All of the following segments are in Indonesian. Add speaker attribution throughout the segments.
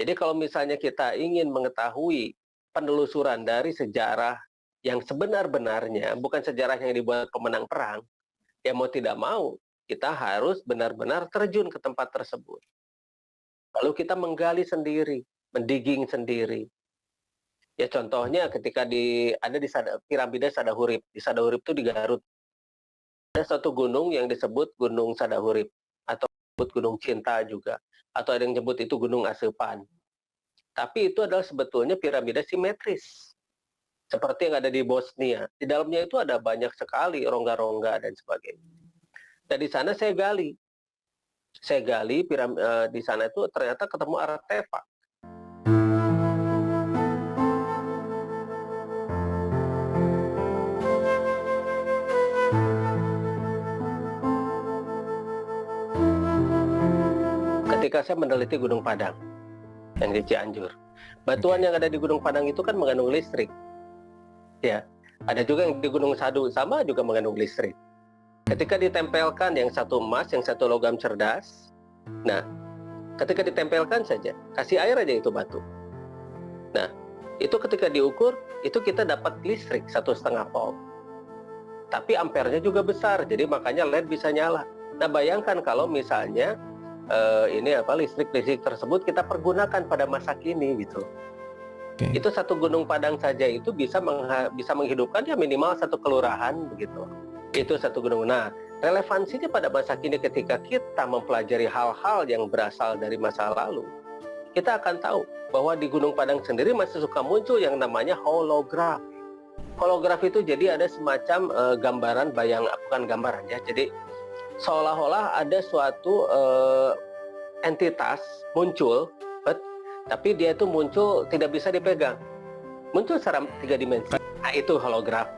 Speaker 1: Jadi kalau misalnya kita ingin mengetahui penelusuran dari sejarah yang sebenar-benarnya, bukan sejarah yang dibuat pemenang perang, ya mau tidak mau, kita harus benar-benar terjun ke tempat tersebut. Lalu kita menggali sendiri, mendigging sendiri. Ya contohnya ketika ada di piramida Sadahurip. Di Sadahurip itu di Garut. Ada satu gunung yang disebut Gunung Sadahurip atau disebut Gunung Cinta juga, atau ada yang nyebut itu Gunung Asepan. Tapi itu adalah sebetulnya piramida simetris, seperti yang ada di Bosnia. Di dalamnya itu ada banyak sekali rongga-rongga dan sebagainya. Dan di sana saya gali di sana itu ternyata ketemu artefak. Ketika saya meneliti Gunung Padang yang di Cianjur, batuan yang ada di Gunung Padang itu kan mengandung listrik. Ya, ada juga yang di Gunung Sadu sama juga mengandung listrik. Ketika ditempelkan yang satu emas, yang satu logam cerdas, nah, ketika ditempelkan saja, kasih air aja itu batu. Nah, itu ketika diukur, itu kita dapat listrik 1,5 volt. Tapi ampernya juga besar, jadi makanya LED bisa nyala. Nah, bayangkan kalau misalnya listrik tersebut kita pergunakan pada masa kini gitu.
Speaker 2: Okay.
Speaker 1: Itu satu Gunung Padang saja itu bisa menghidupkan ya minimal satu kelurahan begitu. Itu satu gunung. Nah, relevansinya pada masa kini ketika kita mempelajari hal-hal yang berasal dari masa lalu, kita akan tahu bahwa di Gunung Padang sendiri masih suka muncul yang namanya holograf. Holograf itu jadi ada semacam gambaran bukan gambaran ya. Jadi seolah-olah ada suatu entitas muncul, tapi dia itu muncul tidak bisa dipegang. Muncul secara 3 dimensi. Nah, itu holograf.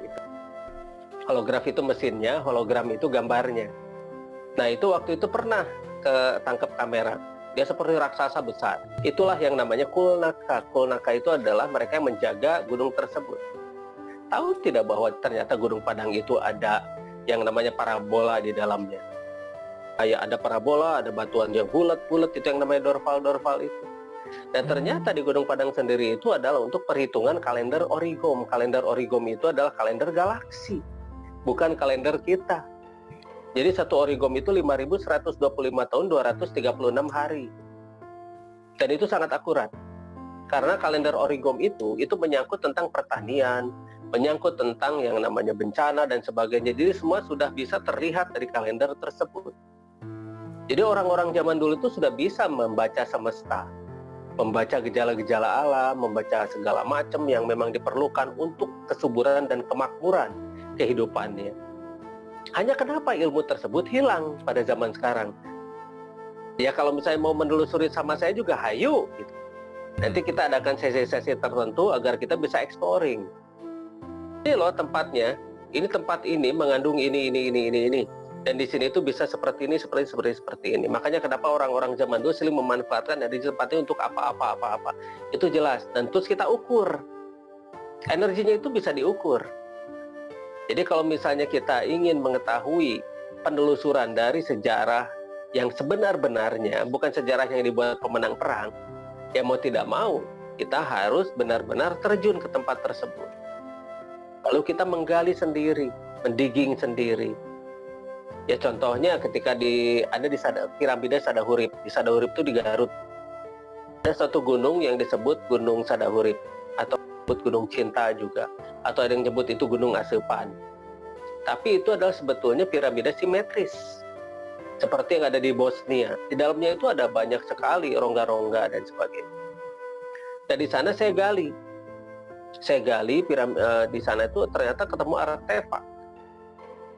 Speaker 1: Holograf itu mesinnya, hologram itu gambarnya. Nah, itu waktu itu pernah ketangkep kamera. Dia seperti raksasa besar. Itulah yang namanya Kulnaka. Kulnaka itu adalah mereka yang menjaga gunung tersebut. Tahu tidak bahwa ternyata Gunung Padang itu ada yang namanya parabola di dalamnya. Kayak ada parabola, ada batuan yang bulat-bulat, itu yang namanya dorfal itu. Dan ternyata di Gunung Padang sendiri itu adalah untuk perhitungan kalender origom. Kalender origom itu adalah kalender galaksi, bukan kalender kita. Jadi satu origom itu 5.125 tahun 236 hari. Dan itu sangat akurat. Karena kalender origom itu menyangkut tentang pertanian, menyangkut tentang yang namanya bencana dan sebagainya. Jadi semua sudah bisa terlihat dari kalender tersebut. Jadi orang-orang zaman dulu itu sudah bisa membaca semesta, membaca gejala-gejala alam, membaca segala macam yang memang diperlukan untuk kesuburan dan kemakmuran kehidupannya. Hanya kenapa ilmu tersebut hilang pada zaman sekarang? Ya kalau misalnya mau menelusuri sama saya juga hayu gitu. Nanti kita adakan sesi-sesi tertentu agar kita bisa exploring. Ini loh tempatnya, ini tempat ini mengandung ini. Dan di sini itu bisa seperti ini. Makanya kenapa orang-orang zaman dulu sering memanfaatkan dari tempatnya untuk apa. Itu jelas. Dan terus kita ukur. Energinya itu bisa diukur. Jadi kalau misalnya kita ingin mengetahui penelusuran dari sejarah yang sebenar-benarnya, bukan sejarah yang dibuat pemenang perang, ya mau tidak mau, kita harus benar-benar terjun ke tempat tersebut. Lalu kita menggali sendiri, mendigging sendiri. Ya contohnya ketika ada di piramida Sadahurip. Di Sadahurip itu di Garut. Ada satu gunung yang disebut Gunung Sadahurip atau disebut Gunung Cinta juga, atau ada yang nyebut itu Gunung Asepan. Tapi itu adalah sebetulnya piramida simetris, seperti yang ada di Bosnia. Di dalamnya itu ada banyak sekali rongga-rongga dan sebagainya. Dan di sana saya gali di sana itu ternyata ketemu artefak.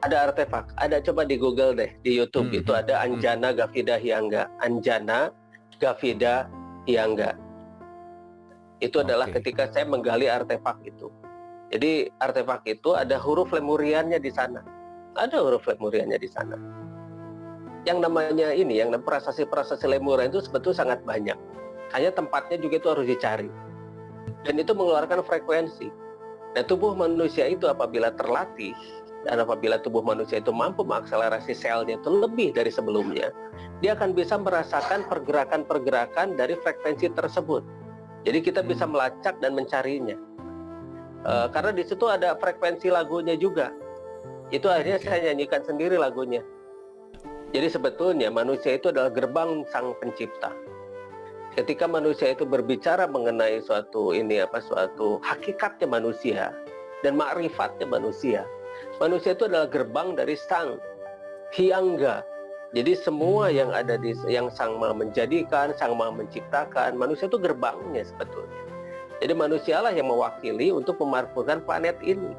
Speaker 1: Ada artefak, coba di Google deh, di YouTube itu ada Anjana Gavida Hyangga. Anjana Gavida Hyangga. Itu adalah ketika saya menggali artefak itu. Jadi artefak itu ada huruf Lemuriannya di sana. Ada huruf Lemuriannya di sana. Yang namanya yang prasasti Lemuria itu sebetulnya sangat banyak. Hanya tempatnya juga itu harus dicari. Dan itu mengeluarkan frekuensi. Nah, tubuh manusia itu apabila terlatih, Dan apabila tubuh manusia itu mampu mengakselerasi selnya itu lebih dari sebelumnya, dia akan bisa merasakan pergerakan-pergerakan dari frekuensi tersebut. Jadi kita bisa melacak dan mencarinya. Karena di situ ada frekuensi lagunya juga. Itu akhirnya saya nyanyikan sendiri lagunya. Jadi sebetulnya manusia itu adalah gerbang Sang Pencipta. Ketika manusia itu berbicara mengenai suatu hakikatnya manusia dan ma'rifatnya manusia, manusia itu adalah gerbang dari Sang Hyangga. Jadi semua yang ada yang Sang Maha menjadikan, Sang Maha menciptakan, manusia itu gerbangnya sebetulnya. Jadi manusialah yang mewakili untuk memakmurkan planet ini.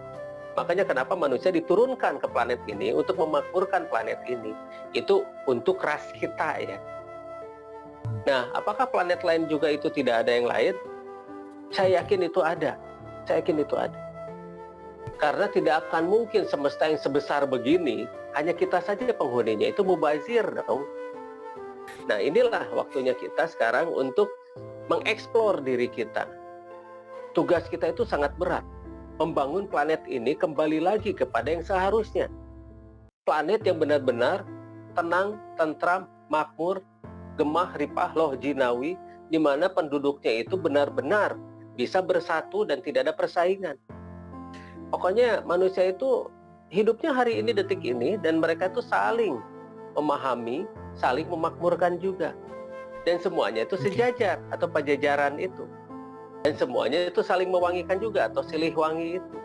Speaker 1: Makanya kenapa manusia diturunkan ke planet ini untuk memakmurkan planet ini. Itu untuk ras kita ya. Nah, apakah planet lain juga itu tidak ada yang lain? Saya yakin itu ada. Saya yakin itu ada. Karena tidak akan mungkin semesta yang sebesar begini, hanya kita saja penghuninya, itu mubazir dong. Nah, inilah waktunya kita sekarang untuk mengeksplor diri kita. Tugas kita itu sangat berat. Membangun planet ini kembali lagi kepada yang seharusnya. Planet yang benar-benar tenang, tentram, makmur, gemah, ripah, loh, jinawi, di mana penduduknya itu benar-benar bisa bersatu dan tidak ada persaingan. Pokoknya manusia itu hidupnya hari ini, detik ini, dan mereka itu saling memahami, saling memakmurkan juga. Dan semuanya itu sejajar atau pajajaran itu. Dan semuanya itu saling mewangikan juga atau silih wangi itu.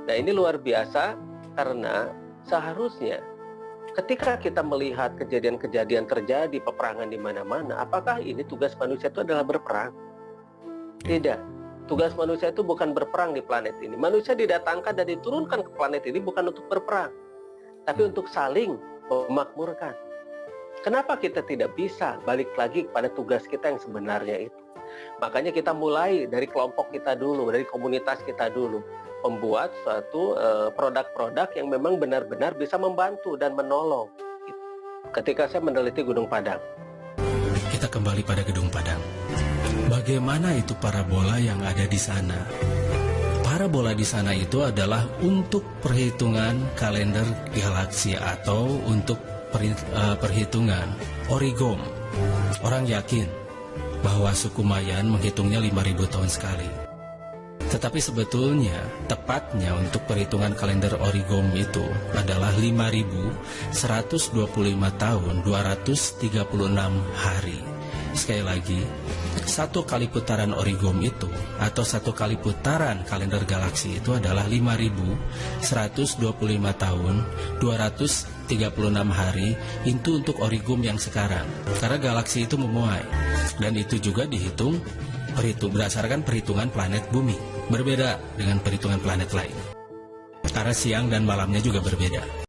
Speaker 1: Nah, ini luar biasa karena seharusnya ketika kita melihat kejadian-kejadian terjadi, peperangan di mana-mana, apakah ini tugas manusia itu adalah berperang? Tidak. Tugas manusia itu bukan berperang di planet ini. Manusia didatangkan dan diturunkan ke planet ini bukan untuk berperang, tapi untuk saling memakmurkan. Kenapa kita tidak bisa balik lagi kepada tugas kita yang sebenarnya itu? Makanya kita mulai dari kelompok kita dulu, dari komunitas kita dulu, membuat suatu produk-produk yang memang benar-benar bisa membantu dan menolong. Ketika saya meneliti Gunung Padang.
Speaker 2: Kita kembali pada Gedung Padang. Bagaimana itu parabola yang ada di sana? Parabola di sana itu adalah untuk perhitungan kalender galaksi atau untuk perhitungan origom. Orang yakin bahwa suku Mayan menghitungnya 5.000 tahun sekali. Tetapi sebetulnya tepatnya untuk perhitungan kalender origom itu adalah 5.125 tahun 236 hari. Sekali lagi, satu kali putaran origom itu atau satu kali putaran kalender galaksi itu adalah 5.125 tahun 236 hari. Itu untuk origom yang sekarang, karena galaksi itu memuai, dan itu juga dihitung berdasarkan perhitungan planet bumi, berbeda dengan perhitungan planet lain karena siang dan malamnya juga berbeda.